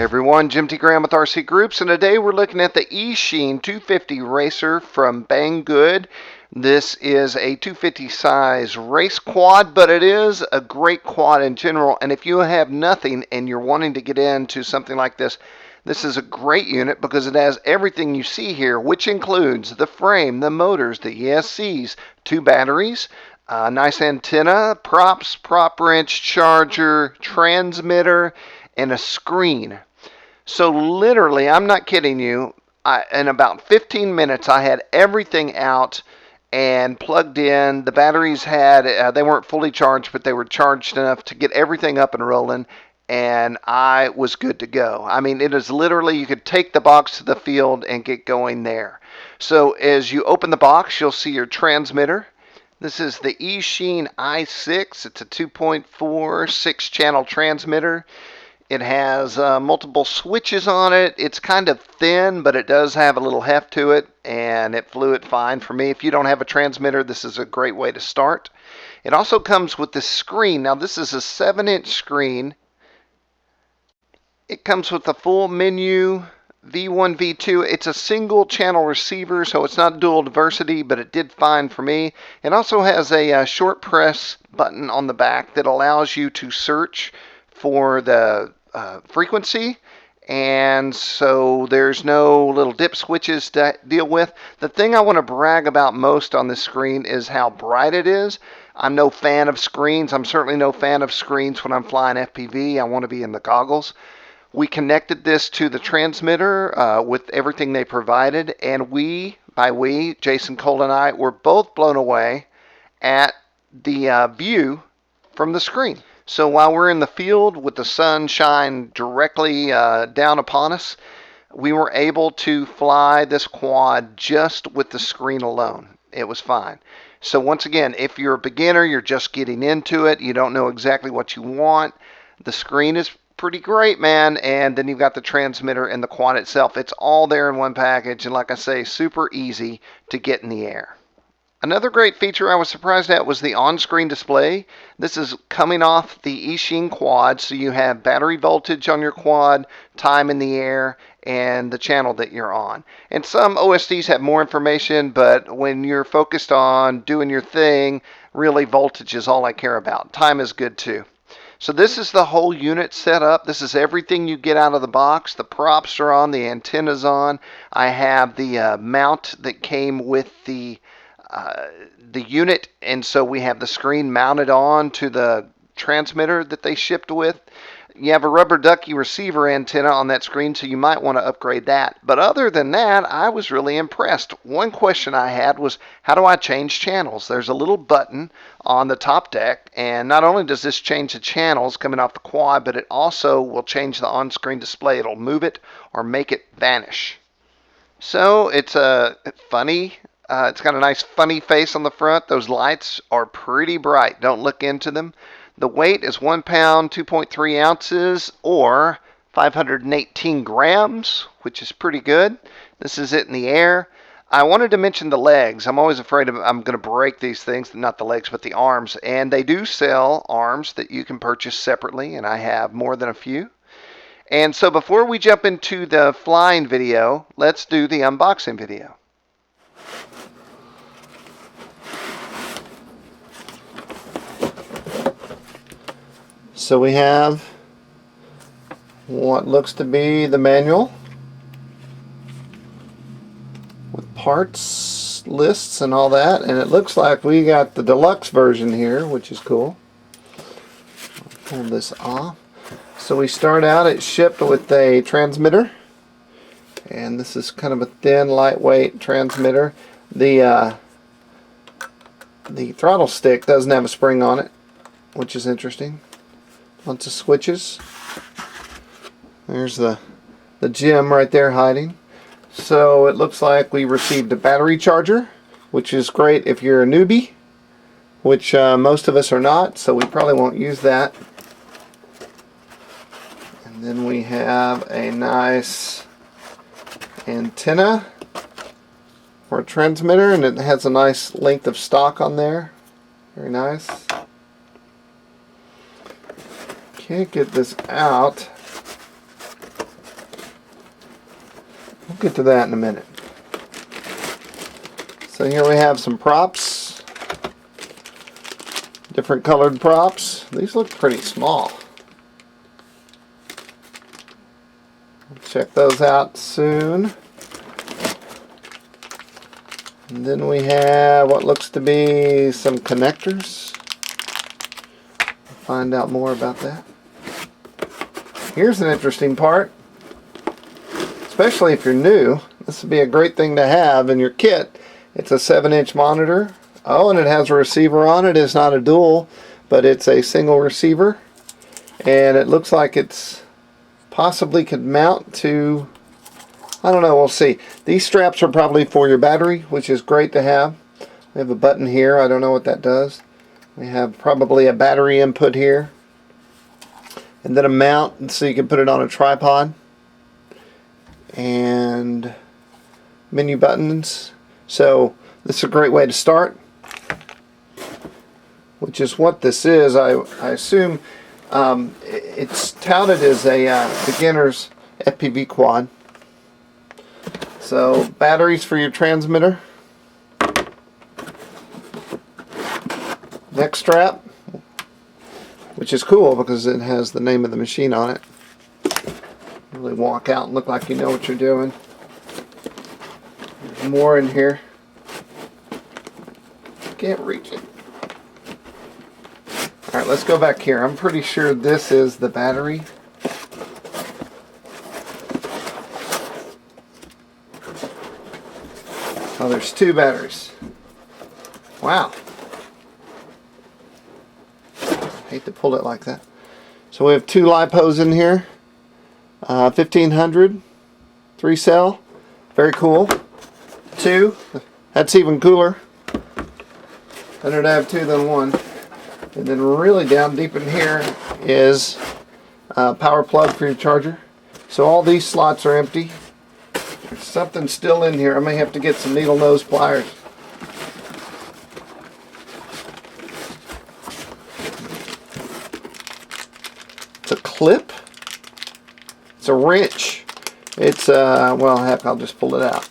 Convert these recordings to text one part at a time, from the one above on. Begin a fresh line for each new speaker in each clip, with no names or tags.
Everyone, Jim T. Graham with RC Groups, and today we're looking at the Eachine 250 Racer from Banggood. This is a 250 size race quad, but it is a great quad in general, and if you have nothing and you're wanting to get into something like this, this is a great unit because it has everything you see here, which includes the frame, the motors, the ESCs, 2 batteries, a nice antenna, props, prop wrench, charger, transmitter, and a screen. So literally, I'm not kidding you, in about 15 minutes I had everything out and plugged in. The batteries they weren't fully charged, but they were charged enough to get everything up and rolling, and I was good to go. I mean, it is literally, you could take the box to the field and get going there. So as you open the box, you'll see your transmitter. This is the Eachine i6. It's a 2.4 6-channel transmitter. It has multiple switches on it. It's kind of thin, but it does have a little heft to it, and it flew it fine for me. If you don't have a transmitter, this is a great way to start. It also comes with this screen. Now, this is a 7-inch screen. It comes with a full menu, V1, V2. It's a single channel receiver, so it's not dual diversity, but it did fine for me. It also has a short press button on the back that allows you to search for the frequency, and so there's no little dip switches to deal with. The thing I want to brag about most on this screen is how bright it is. I'm no fan of screens. I'm certainly no fan of screens when I'm flying FPV. I want to be in the goggles. We connected this to the transmitter with everything they provided, and Jason Cole and I, were both blown away at the view from the screen. So while we're in the field with the sun shine directly down upon us, we were able to fly this quad just with the screen alone. It was fine. So once again, if you're a beginner, you're just getting into it, you don't know exactly what you want, the screen is pretty great, man. And then you've got the transmitter and the quad itself. It's all there in one package, and like I say, super easy to get in the air. Another great feature I was surprised at was the on-screen display. This is coming off the Eachine quad, so you have battery voltage on your quad, time in the air, and the channel that you're on. And some OSDs have more information, but when you're focused on doing your thing, really voltage is all I care about. Time is good too. So this is the whole unit set up. This is everything you get out of the box. The props are on, the antenna's on. I have the mount that came with the unit, and so we have the screen mounted on to the transmitter that they shipped with. You have a rubber ducky receiver antenna on that screen, so you might want to upgrade that. But other than that, I was really impressed. One question I had was, how do I change channels? There's a little button on the top deck, and not only does this change the channels coming off the quad, but it also will change the on-screen display. It'll move it or make it vanish. So it's funny. It's got a nice funny face on the front. Those lights are pretty bright. Don't look into them. The weight is 1 pound, 2.3 ounces, or 518 grams, which is pretty good. This is it in the air. I wanted to mention the legs. I'm always afraid I'm going to break these things, not the legs, but the arms. And they do sell arms that you can purchase separately, and I have more than a few. And so before we jump into the flying video, let's do the unboxing video. So we have what looks to be the manual with parts lists and all that, and it looks like we got the deluxe version here, which is cool. I'll pull this off. So we start out, it's shipped with a transmitter, and this is kind of a thin, lightweight transmitter. The throttle stick doesn't have a spring on it, which is interesting. Lots of switches. There's the gem right there hiding. So it looks like we received a battery charger, which is great if you're a newbie, which most of us are not, so we probably won't use that. And then we have a nice antenna for a transmitter, and it has a nice length of stock on there. Very nice. Can't get this out. We'll get to that in a minute. So here we have some props. Different colored props. These look pretty small. We'll check those out soon. And then we have what looks to be some connectors. We'll find out more about that. Here's an interesting part. Especially if you're new, this would be a great thing to have in your kit. It's a 7-inch monitor. Oh, and it has a receiver on it. It's not a dual, but it's a single receiver. And it looks like it's possibly could mount to, I don't know, we'll see. These straps are probably for your battery, which is great to have. We have a button here. I don't know what that does. We have probably a battery input here. And then a mount, so you can put it on a tripod. And menu buttons. So this is a great way to start, which is what this is. I assume it's touted as a beginner's FPV quad. So batteries for your transmitter. Neck strap, which is cool because it has the name of the machine on it. Really walk out and look like you know what you're doing. There's more in here. Can't reach it. Alright, let's go back here. I'm pretty sure this is the battery. Oh, there's 2 batteries. Wow. Hate to pull it like that. So we have 2 LiPos in here. 1500, 3 cell. Very cool. 2. That's even cooler. Better to have 2 than 1. And then really down deep in here is a power plug for your charger. So all these slots are empty. There's something still in here. I may have to get some needle nose pliers. It's a clip. It's a wrench. It's well, heck, I'll just pull it out.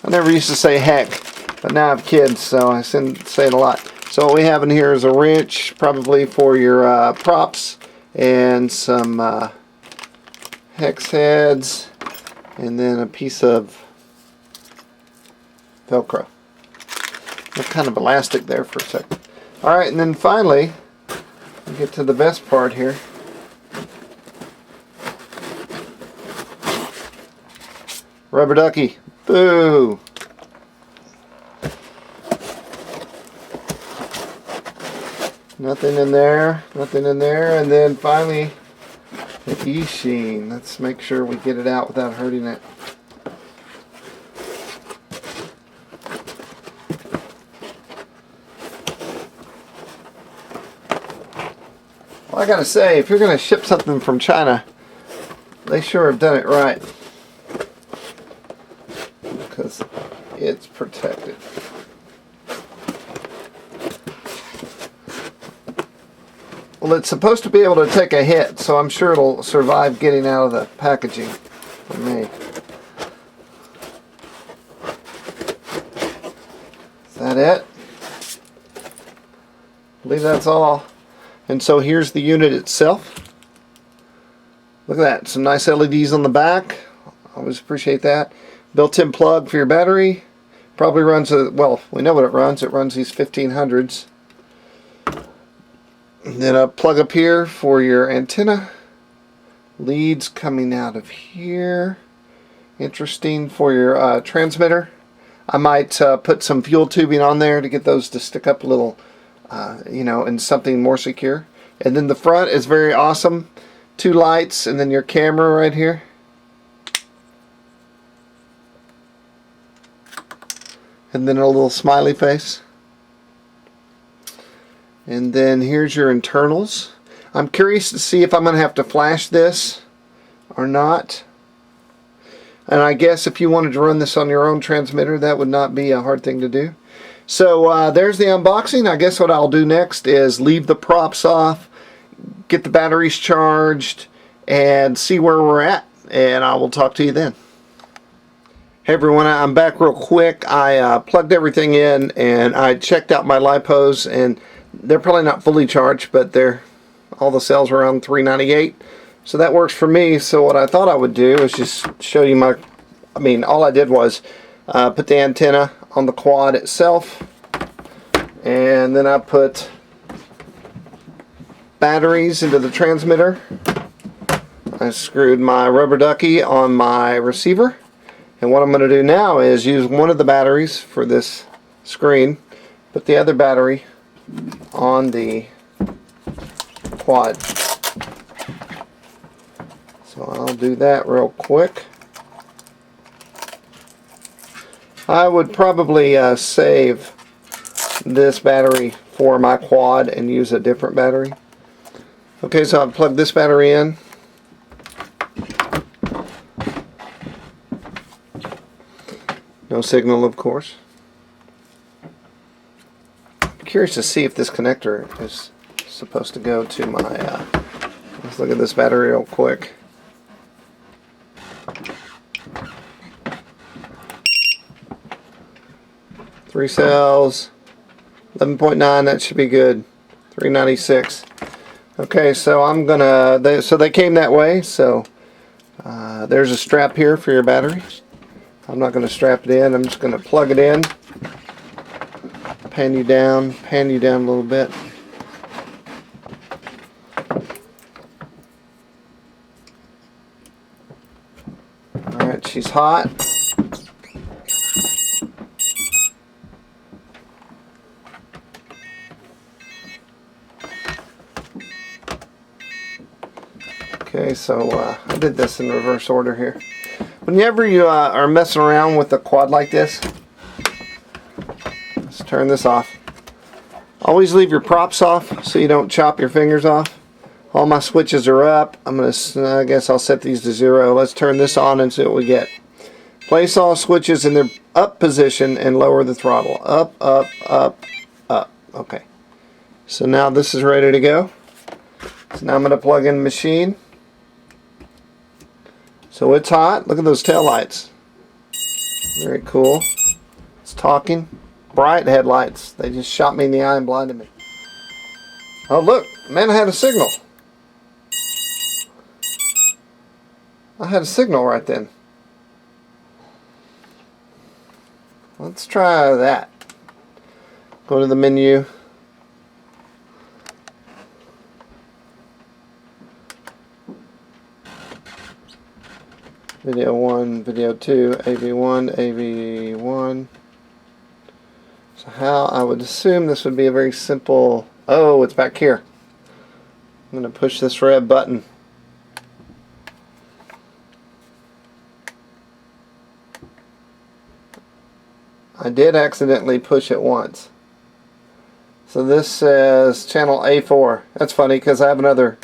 I never used to say heck, but now I have kids, so I say it a lot. So what we have in here is a wrench, probably for your props, and some hex heads, and then a piece of Velcro. What kind of elastic there for a second. Alright, and then finally, we get to the best part here. Rubber ducky. Boo! Nothing in there, nothing in there, and then finally the Eachine. Let's make sure we get it out without hurting it. Well, I gotta say, if you're gonna ship something from China, they sure have done it right. Because it's protected. Well, it's supposed to be able to take a hit, so I'm sure it'll survive getting out of the packaging for me. Is that it? I believe that's all. And so here's the unit itself. Look at that, some nice LEDs on the back. Always appreciate that. Built-in plug for your battery. Probably runs well, we know what it runs. It runs these 1500s. And then a plug up here for your antenna. Leads coming out of here. Interesting for your transmitter. I might put some fuel tubing on there to get those to stick up a little, you know, in something more secure. And then the front is very awesome. 2 lights and then your camera right here. And then a little smiley face. And then here's your internals. I'm curious to see if I'm going to have to flash this or not. And I guess if you wanted to run this on your own transmitter, that would not be a hard thing to do. So there's the unboxing. I guess what I'll do next is leave the props off, get the batteries charged, and see where we're at, and I will talk to you then. Hey everyone, I'm back real quick. I plugged everything in and I checked out my lipos, and they're probably not fully charged, but all the cells are around 398, so that works for me. So what I thought I would do is just show you all I did was put the antenna on the quad itself, and then I put batteries into the transmitter. I screwed my rubber ducky on my receiver. And what I'm going to do now is use one of the batteries for this screen, put the other battery on the quad. So I'll do that real quick. I would probably save this battery for my quad and use a different battery. Okay, so I've plugged this battery in. No signal, of course. I'm curious to see if this connector is supposed to go to my... let's look at this battery real quick. Three cells, 11.9. That should be good. 396. Okay, so I'm gonna. So they came that way. So there's a strap here for your battery. I'm not going to strap it in. I'm just going to plug it in. Pan you down a little bit. Alright, she's hot. Okay, so I did this in reverse order here. Whenever you are messing around with a quad like this, let's turn this off. Always leave your props off so you don't chop your fingers off. All my switches are up. I guess I'll set these to 0. Let's turn this on and see what we get. Place all switches in their up position and lower the throttle. Up, up, up, up. Okay. So now this is ready to go. So now I'm going to plug in the machine. So it's hot. Look at those tail lights. Very cool. It's talking. Bright headlights. They just shot me in the eye and blinded me. Oh look, man, I had a signal. I had a signal right then. Let's try that. Go to the menu. Video 1, video 2, AV1, AV1. So how I would assume this would be a very simple... Oh, it's back here. I'm going to push this red button. I did accidentally push it once. So this says channel A4. That's funny because I have another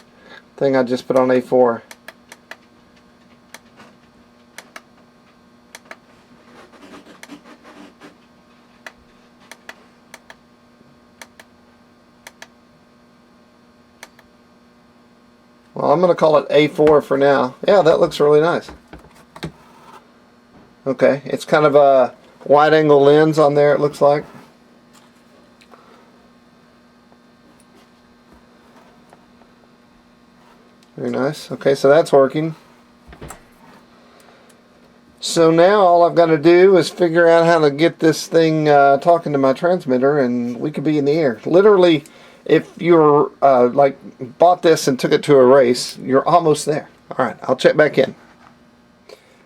thing I just put on A4. Well, I'm going to call it A4 for now. Yeah, that looks really nice. Okay, it's kind of a wide angle lens on there, it looks like. Very nice. Okay, so that's working. So now all I've got to do is figure out how to get this thing talking to my transmitter, and we could be in the air. Literally, if you're like bought this and took it to a race, you're almost there. Alright, I'll check back in.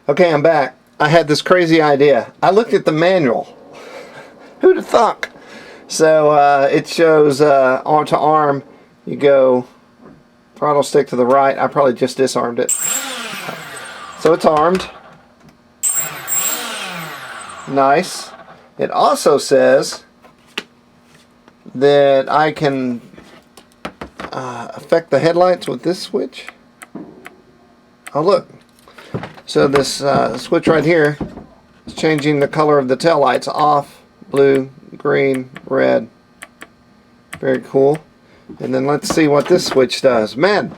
Okay, I'm back. I had this crazy idea. I looked at the manual. Who'd have thunk? So it shows arm to arm. You go throttle stick to the right. I probably just disarmed it. So it's armed. Nice. It also says that I can affect the headlights with this switch. Oh look. So this switch right here is changing the color of the tail lights. Off, blue, green, red. Very cool. And then let's see what this switch does. Man,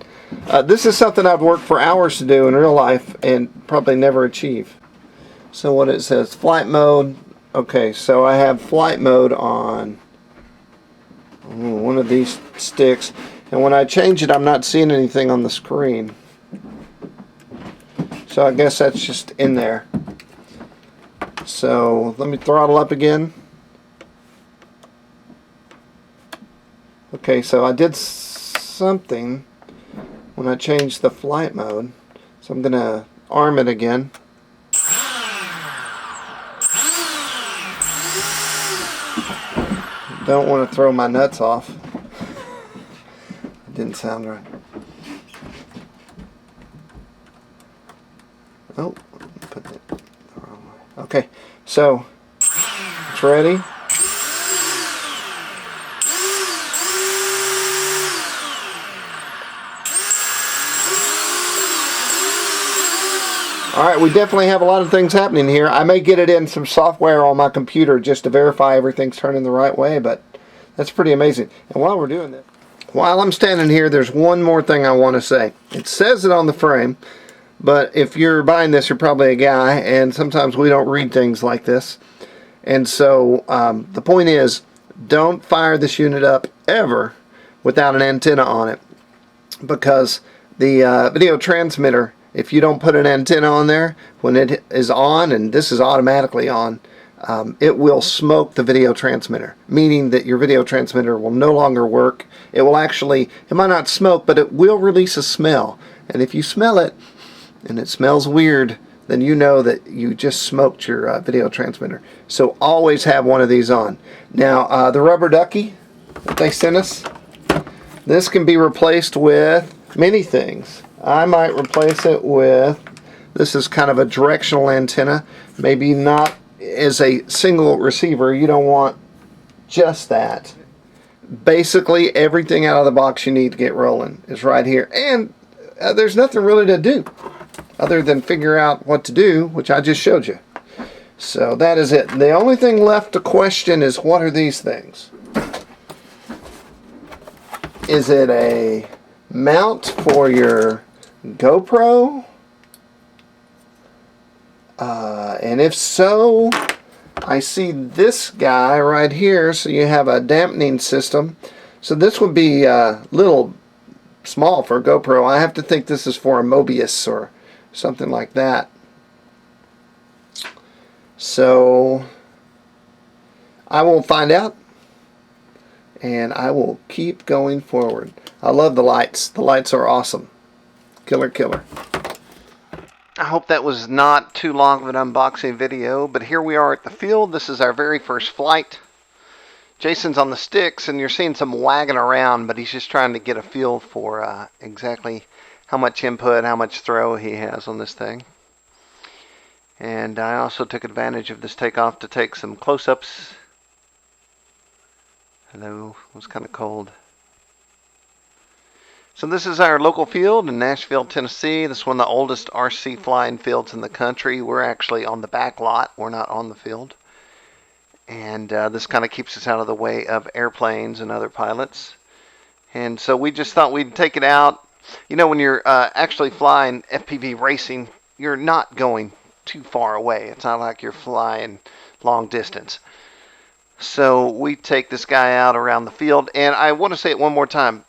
This is something I've worked for hours to do in real life and probably never achieve. So what it says, flight mode. Okay, so I have flight mode on one of these sticks, and when I change it, I'm not seeing anything on the screen. So I guess that's just in there. So let me throttle up again. Okay, so I did something when I changed the flight mode. So I'm going to arm it again. Don't want to throw my nuts off. It didn't sound right. Oh, put it the wrong way. Okay, so it's ready. Alright, we definitely have a lot of things happening here. I may get it in some software on my computer just to verify everything's turning the right way, but that's pretty amazing. And while we're doing this, while I'm standing here, there's one more thing I want to say. It says it on the frame, but if you're buying this, you're probably a guy, and sometimes we don't read things like this. And so the point is, don't fire this unit up ever without an antenna on it, because the video transmitter, if you don't put an antenna on there, when it is on, and this is automatically on, it will smoke the video transmitter, meaning that your video transmitter will no longer work. It will actually, it might not smoke, but it will release a smell. And if you smell it, and it smells weird, then you know that you just smoked your video transmitter. So always have one of these on. Now, the rubber ducky that they sent us, this can be replaced with many things. I might replace it with, this is kind of a directional antenna, maybe not as a single receiver. You don't want just that. Basically everything out of the box you need to get rolling is right here, and there's nothing really to do other than figure out what to do, which I just showed you. So that is it. The only thing left to question is, what are these things? Is it a mount for your GoPro? And if so, I see this guy right here, so you have a dampening system. So this would be a little small for a GoPro. I have to think this is for a Mobius or something like that. So I will find out, and I will keep going forward. I love the lights. The lights are awesome. Killer, killer. I hope that was not too long of an unboxing video, but here we are at the field. This is our very first flight. Jason's on the sticks, and you're seeing some wagging around, but he's just trying to get a feel for exactly how much input, how much throw he has on this thing. And I also took advantage of this takeoff to take some close-ups. Hello, it was kind of cold. So this is our local field in Nashville, Tennessee. This is one of the oldest RC flying fields in the country. We're actually on the back lot. We're not on the field. And this kind of keeps us out of the way of airplanes and other pilots. And so we just thought we'd take it out. You know, when you're actually flying FPV racing, you're not going too far away. It's not like you're flying long distance. So we take this guy out around the field. And I want to say it one more time.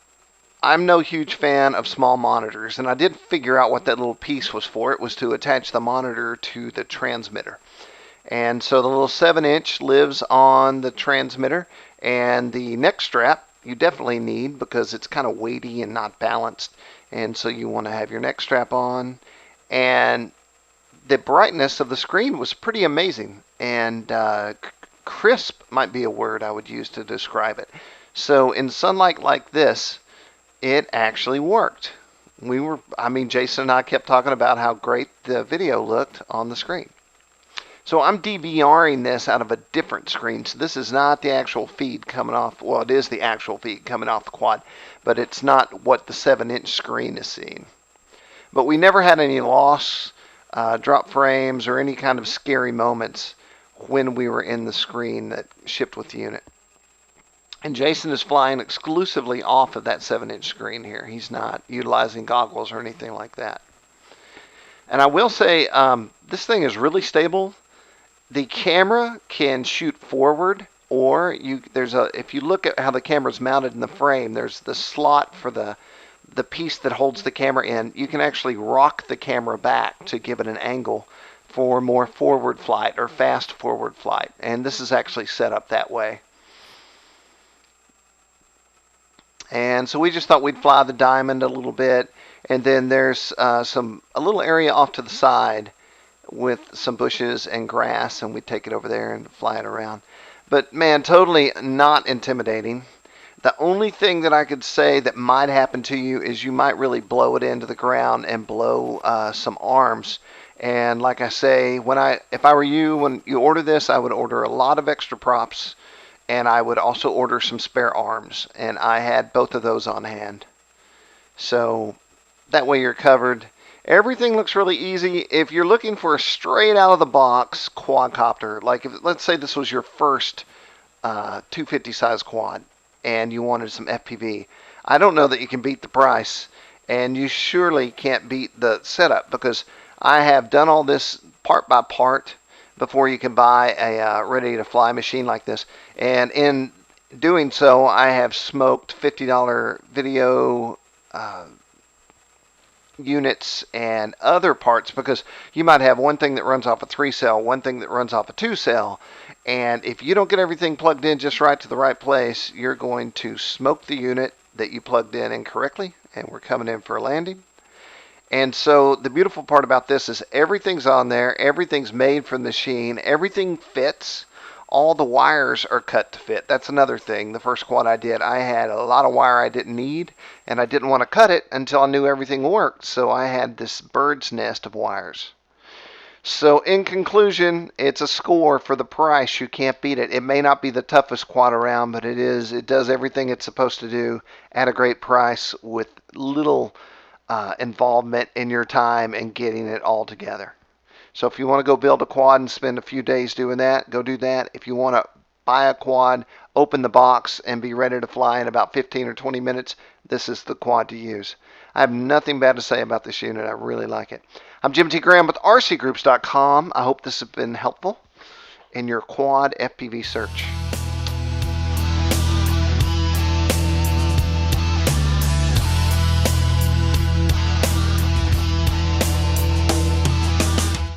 I'm no huge fan of small monitors, and I did figure out what that little piece was for. It was to attach the monitor to the transmitter. And so the little 7-inch lives on the transmitter, and the neck strap you definitely need because it's kind of weighty and not balanced, and so you want to have your neck strap on. And the brightness of the screen was pretty amazing, and crisp might be a word I would use to describe it. So in sunlight like this, it actually worked. Jason and I kept talking about how great the video looked on the screen. So I'm DVRing this out of a different screen. So this is not the actual feed coming off. Well, it is the actual feed coming off the quad, but it's not what the 7-inch screen is seeing. But we never had any loss, drop frames, or any kind of scary moments when we were in the screen that shipped with the unit. And Jason is flying exclusively off of that 7-inch screen here. He's not utilizing goggles or anything like that. And I will say, this thing is really stable. The camera can shoot forward, or if you look at how the camera's mounted in the frame, there's the slot for the piece that holds the camera in. You can actually rock the camera back to give it an angle for more forward flight or fast forward flight. And this is actually set up that way. And so we just thought we'd fly the Diamond a little bit. And then there's a little area off to the side with some bushes and grass, and we'd take it over there and fly it around. But man, totally not intimidating. The only thing that I could say that might happen to you is you might really blow it into the ground and blow some arms. And like I say, if I were you, when you order this, I would order a lot of extra props, and I would also order some spare arms. And I had both of those on hand. So that way you're covered. Everything looks really easy. If you're looking for a straight out of the box quadcopter, like let's say this was your first 250 size quad and you wanted some FPV, I don't know that you can beat the price, and you surely can't beat the setup, because I have done all this part by part before you can buy a ready to fly machine like this. And in doing so, I have smoked $50 video units and other parts, because you might have one thing that runs off a 3-cell, one thing that runs off a 2-cell, and if you don't get everything plugged in just right to the right place, you're going to smoke the unit that you plugged in incorrectly, and we're coming in for a landing. And so the beautiful part about this is everything's on there, everything's made from the machine, everything fits. All the wires are cut to fit. That's another thing. The first quad I did, I had a lot of wire I didn't need, and I didn't want to cut it until I knew everything worked. So I had this bird's nest of wires. So in conclusion, it's a score for the price. You can't beat it. It may not be the toughest quad around, but it does everything it's supposed to do at a great price with little involvement in your time and getting it all together. So if you want to go build a quad and spend a few days doing that, go do that. If you want to buy a quad, open the box, and be ready to fly in about 15 or 20 minutes, this is the quad to use. I have nothing bad to say about this unit. I really like it. I'm Jim T. Graham with RCGroups.com. I hope this has been helpful in your quad FPV search.